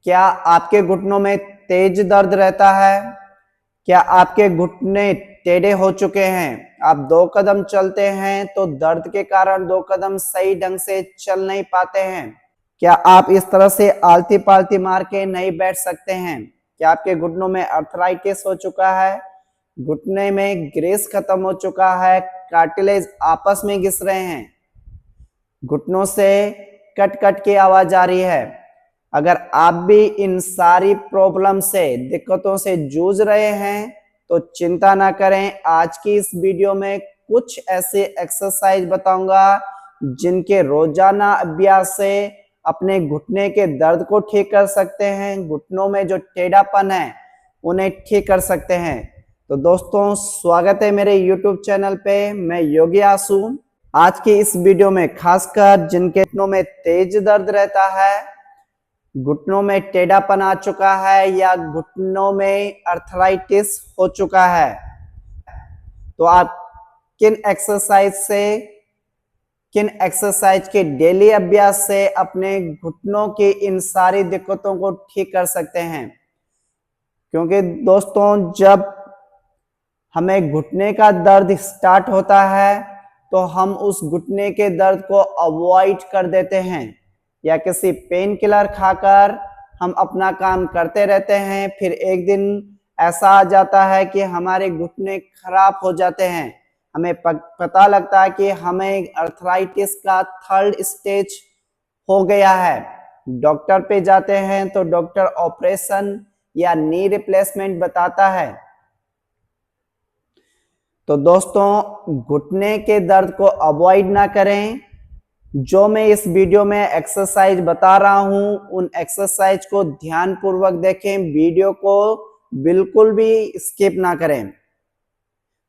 क्या आपके घुटनों में तेज दर्द रहता है? क्या आपके घुटने टेढ़े हो चुके हैं? आप 2 कदम चलते हैं तो दर्द के कारण 2 कदम सही ढंग से चल नहीं पाते हैं? क्या आप इस तरह से आलती पालती मार के नहीं बैठ सकते हैं? क्या आपके घुटनों में अर्थराइटिस हो चुका है? घुटने में ग्रीस खत्म हो चुका है, कार्टिलेज आपस में घिस रहे हैं, घुटनों से कट कट की आवाज आ रही है? अगर आप भी इन सारी प्रॉब्लम से, दिक्कतों से जूझ रहे हैं तो चिंता ना करें। आज की इस वीडियो में कुछ ऐसे एक्सरसाइज बताऊंगा जिनके रोजाना अभ्यास से अपने घुटने के दर्द को ठीक कर सकते हैं, घुटनों में जो टेढ़ापन है उन्हें ठीक कर सकते हैं। तो दोस्तों, स्वागत है मेरे YouTube चैनल पे। मैं योगी आसू। आज की इस वीडियो में खासकर जिनके घुटनों में तेज दर्द रहता है, घुटनों में टेढ़ापन आ चुका है या घुटनों में अर्थराइटिस हो चुका है, तो आप किन एक्सरसाइज के डेली अभ्यास से अपने घुटनों की इन सारी दिक्कतों को ठीक कर सकते हैं। क्योंकि दोस्तों, जब हमें घुटने का दर्द स्टार्ट होता है तो हम उस घुटने के दर्द को अवॉइड कर देते हैं या किसी पेन किलर खाकर हम अपना काम करते रहते हैं। फिर एक दिन ऐसा आ जाता है कि हमारे घुटने खराब हो जाते हैं, हमें पता लगता है कि हमें अर्थराइटिस का 3rd स्टेज हो गया है। डॉक्टर पे जाते हैं तो डॉक्टर ऑपरेशन या नी रिप्लेसमेंट बताता है। तो दोस्तों, घुटने के दर्द को अवॉइड ना करें। जो मैं इस वीडियो में एक्सरसाइज बता रहा हूं उन एक्सरसाइज को ध्यान पूर्वक देखें, वीडियो को बिल्कुल भी स्किप ना करें।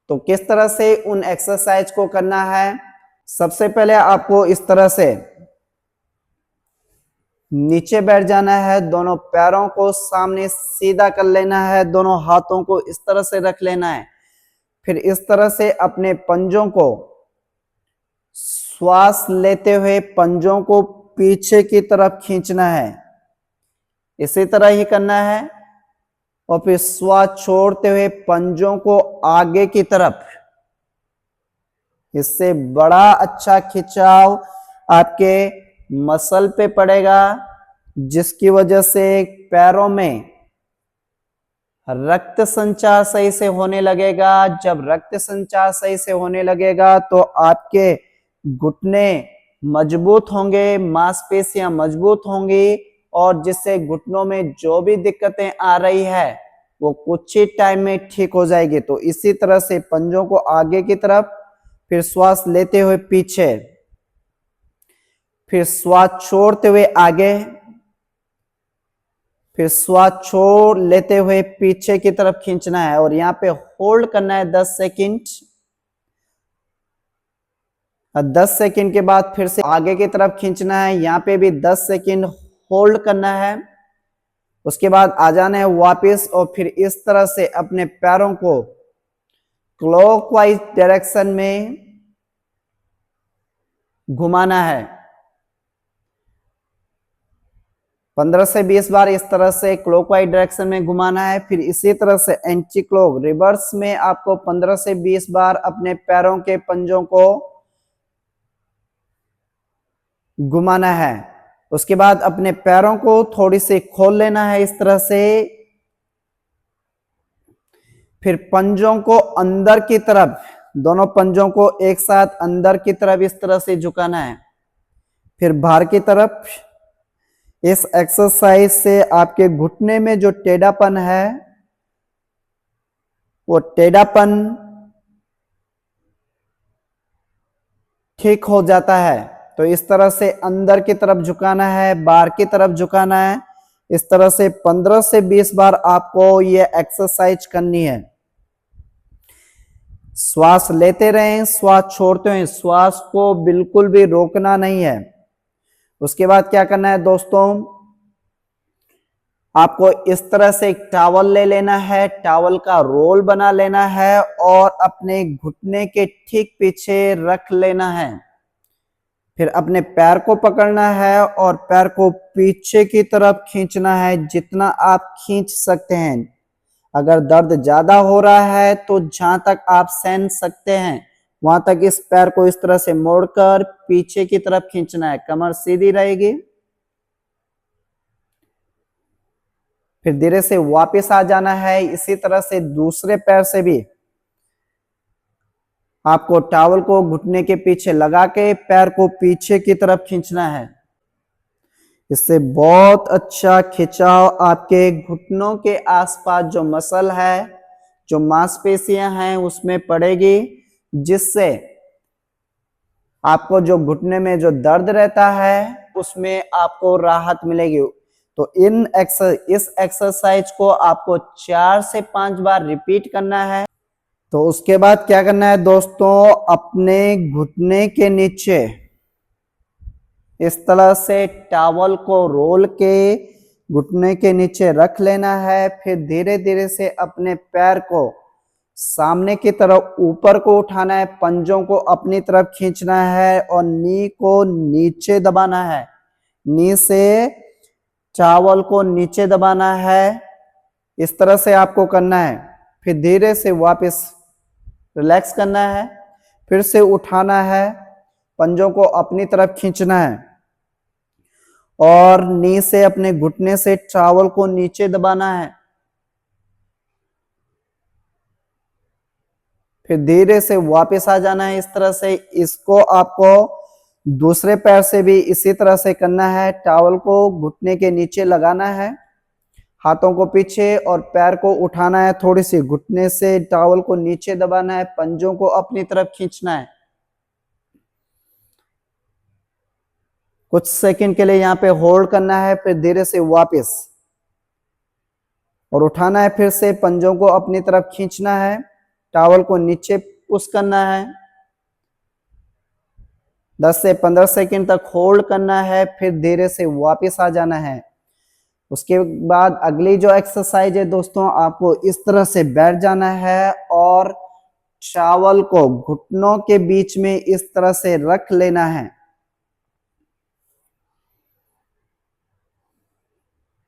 तो किस तरह से उन एक्सरसाइज को करना है? सबसे पहले आपको इस तरह से नीचे बैठ जाना है, दोनों पैरों को सामने सीधा कर लेना है, दोनों हाथों को इस तरह से रख लेना है। फिर इस तरह से अपने पंजों को, श्वास लेते हुए पंजों को पीछे की तरफ खींचना है, इसी तरह ही करना है। और फिर श्वास छोड़ते हुए पंजों को आगे की तरफ, इससे बड़ा अच्छा खिंचाव आपके मसल पे पड़ेगा, जिसकी वजह से पैरों में रक्त संचार सही से होने लगेगा। जब रक्त संचार सही से होने लगेगा तो आपके घुटने मजबूत होंगे, मांसपेशियां मजबूत होंगी और जिससे घुटनों में जो भी दिक्कतें आ रही है वो कुछ ही टाइम में ठीक हो जाएगी। तो इसी तरह से पंजों को आगे की तरफ, फिर श्वास लेते हुए पीछे, फिर श्वास छोड़ते हुए आगे, फिर श्वास छोड़ लेते हुए पीछे की तरफ खींचना है और यहाँ पे होल्ड करना है 10 सेकंड। 10 सेकंड के बाद फिर से आगे की तरफ खींचना है, यहाँ पे भी 10 सेकंड होल्ड करना है। उसके बाद आ जाना है वापस और फिर इस तरह से अपने पैरों को क्लॉकवाइज डायरेक्शन में घुमाना है। 15 से 20 बार इस तरह से क्लॉकवाइज डायरेक्शन में घुमाना है। फिर इसी तरह से एंटी क्लॉक रिवर्स में आपको 15 से 20 बार अपने पैरों के पंजों को घुमाना है। उसके बाद अपने पैरों को थोड़ी सी खोल लेना है इस तरह से, फिर पंजों को अंदर की तरफ, दोनों पंजों को एक साथ अंदर की तरफ इस तरह से झुकाना है, फिर बाहर की तरफ। इस एक्सरसाइज से आपके घुटने में जो टेढ़ापन है वो टेढ़ापन ठीक हो जाता है। तो इस तरह से अंदर की तरफ झुकाना है, बाहर की तरफ झुकाना है। इस तरह से 15 से 20 बार आपको ये एक्सरसाइज करनी है। श्वास लेते रहें, श्वास छोड़ते हैं, श्वास को बिल्कुल भी रोकना नहीं है। उसके बाद क्या करना है दोस्तों, आपको इस तरह से एक टॉवल ले लेना है, टॉवल का रोल बना लेना है और अपने घुटने के ठीक पीछे रख लेना है। फिर अपने पैर को पकड़ना है और पैर को पीछे की तरफ खींचना है, जितना आप खींच सकते हैं। अगर दर्द ज्यादा हो रहा है तो जहां तक आप सहन सकते हैं वहां तक इस पैर को इस तरह से मोड़कर पीछे की तरफ खींचना है। कमर सीधी रहेगी। फिर धीरे से वापस आ जाना है। इसी तरह से दूसरे पैर से भी आपको टॉवल को घुटने के पीछे लगा के पैर को पीछे की तरफ खींचना है। इससे बहुत अच्छा खिंचाव आपके घुटनों के आसपास जो मसल है, जो मांसपेशियां हैं उसमें पड़ेगी, जिससे आपको जो घुटने में जो दर्द रहता है उसमें आपको राहत मिलेगी। तो इस एक्सरसाइज को आपको 4 से 5 बार रिपीट करना है। तो उसके बाद क्या करना है दोस्तों, अपने घुटने के नीचे इस तरह से टॉवल को रोल के घुटने के नीचे रख लेना है। फिर धीरे धीरे से अपने पैर को सामने की तरफ ऊपर को उठाना है, पंजों को अपनी तरफ खींचना है और नी को नीचे दबाना है। नी से टॉवल को नीचे दबाना है। इस तरह से आपको करना है। फिर धीरे से वापस रिलैक्स करना है, फिर से उठाना है, पंजों को अपनी तरफ खींचना है और नी से अपने घुटने से टॉवल को नीचे दबाना है। फिर धीरे से वापस आ जाना है। इस तरह से इसको आपको दूसरे पैर से भी इसी तरह से करना है। टॉवल को घुटने के नीचे लगाना है, हाथों को पीछे और पैर को उठाना है, थोड़ी सी घुटने से टॉवल को नीचे दबाना है, पंजों को अपनी तरफ खींचना है। कुछ सेकंड के लिए यहाँ पे होल्ड करना है, फिर धीरे से वापस और उठाना है, फिर से पंजों को अपनी तरफ खींचना है, टॉवल को नीचे पुश करना है, 10 से 15 सेकंड तक होल्ड करना है, फिर धीरे से वापस आ जाना है। उसके बाद अगली जो एक्सरसाइज है दोस्तों, आपको इस तरह से बैठ जाना है और टॉवल को घुटनों के बीच में इस तरह से रख लेना है।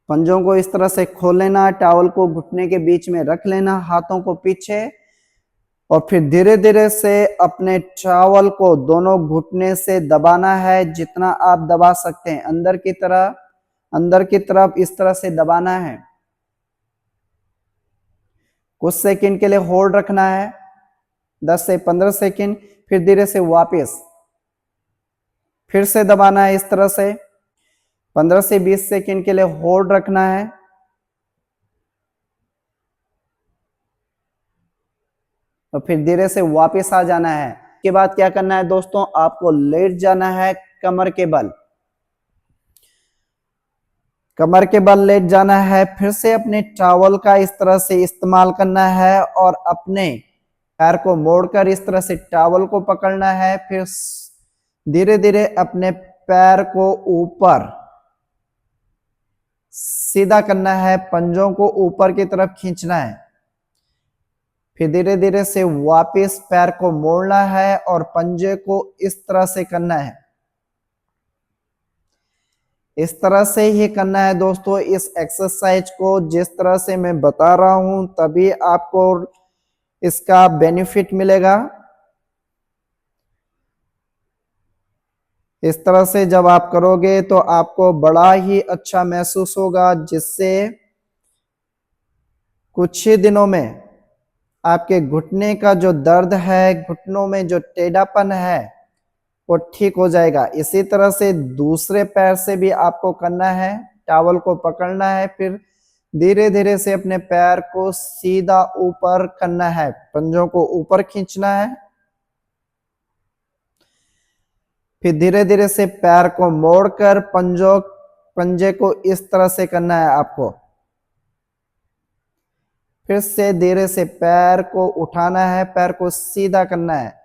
पंजों को इस तरह से खोल लेना, टॉवल को घुटने के बीच में रख लेना, हाथों को पीछे और फिर धीरे धीरे से अपने टॉवल को दोनों घुटने से दबाना है, जितना आप दबा सकते हैं। अंदर की तरफ इस तरह से दबाना है। कुछ सेकंड के लिए होल्ड रखना है, 10 से 15 सेकंड, फिर धीरे से वापस फिर से दबाना है। इस तरह से 15 से 20 सेकंड के लिए होल्ड रखना है और फिर धीरे से वापस आ जाना है। के बाद क्या करना है दोस्तों, आपको लेट जाना है कमर के बल। कमर के बल लेट जाना है, फिर से अपने टॉवल का इस तरह से इस्तेमाल करना है और अपने पैर को मोड़कर इस तरह से टॉवल को पकड़ना है। फिर धीरे धीरे अपने पैर को ऊपर सीधा करना है, पंजों को ऊपर की तरफ खींचना है। फिर धीरे धीरे से वापस पैर को मोड़ना है और पंजे को इस तरह से करना है। इस तरह से ही करना है दोस्तों इस एक्सरसाइज को, जिस तरह से मैं बता रहा हूं, तभी आपको इसका बेनिफिट मिलेगा। इस तरह से जब आप करोगे तो आपको बड़ा ही अच्छा महसूस होगा, जिससे कुछ ही दिनों में आपके घुटने का जो दर्द है, घुटनों में जो टेढ़ापन है, वो ठीक हो जाएगा। इसी तरह से दूसरे पैर से भी आपको करना है। टॉवल को पकड़ना है, फिर धीरे धीरे से अपने पैर को सीधा ऊपर करना है, पंजों को ऊपर खींचना है। फिर धीरे धीरे से पैर को मोड़कर पंजे को इस तरह से करना है आपको। फिर से धीरे से पैर को उठाना है, पैर को सीधा करना है,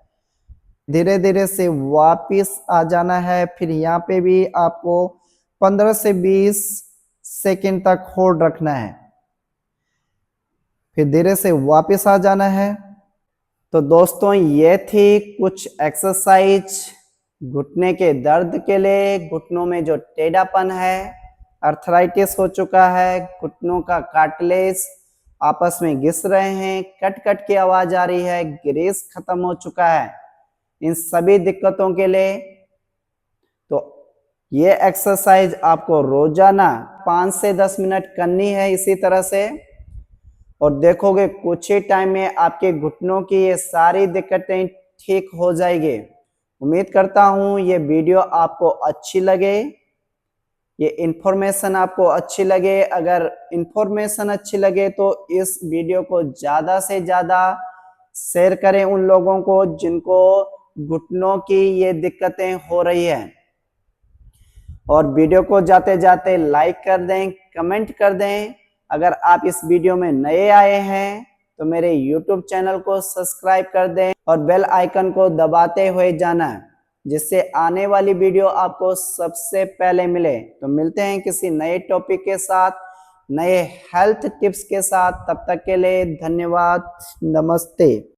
धीरे धीरे से वापस आ जाना है। फिर यहाँ पे भी आपको 15 से 20 सेकंड तक होल्ड रखना है, फिर धीरे से वापस आ जाना है। तो दोस्तों ये थी कुछ एक्सरसाइज घुटने के दर्द के लिए, घुटनों में जो टेढ़ापन है, अर्थराइटिस हो चुका है, घुटनों का कार्टिलेज आपस में घिस रहे हैं, कट कट की आवाज आ रही है, ग्रीस खत्म हो चुका है, इन सभी दिक्कतों के लिए तो ये एक्सरसाइज आपको रोजाना 5 से 10 मिनट करनी है इसी तरह से, और देखोगे कुछ ही टाइम में आपके घुटनों की ये सारी दिक्कतें ठीक हो जाएगी। उम्मीद करता हूं ये वीडियो आपको अच्छी लगे, ये इंफॉर्मेशन आपको अच्छी लगे। अगर इंफॉर्मेशन अच्छी लगे तो इस वीडियो को ज्यादा से ज्यादा शेयर करें उन लोगों को जिनको घुटनों की ये दिक्कतें हो रही है, और वीडियो को जाते जाते लाइक कर दें, कमेंट कर दें। अगर आप इस वीडियो में नए आए हैं तो मेरे YouTube चैनल को सब्सक्राइब कर दें और बेल आइकन को दबाते हुए जाना, जिससे आने वाली वीडियो आपको सबसे पहले मिले। तो मिलते हैं किसी नए टॉपिक के साथ, नए हेल्थ टिप्स के साथ। तब तक के लिए धन्यवाद, नमस्ते।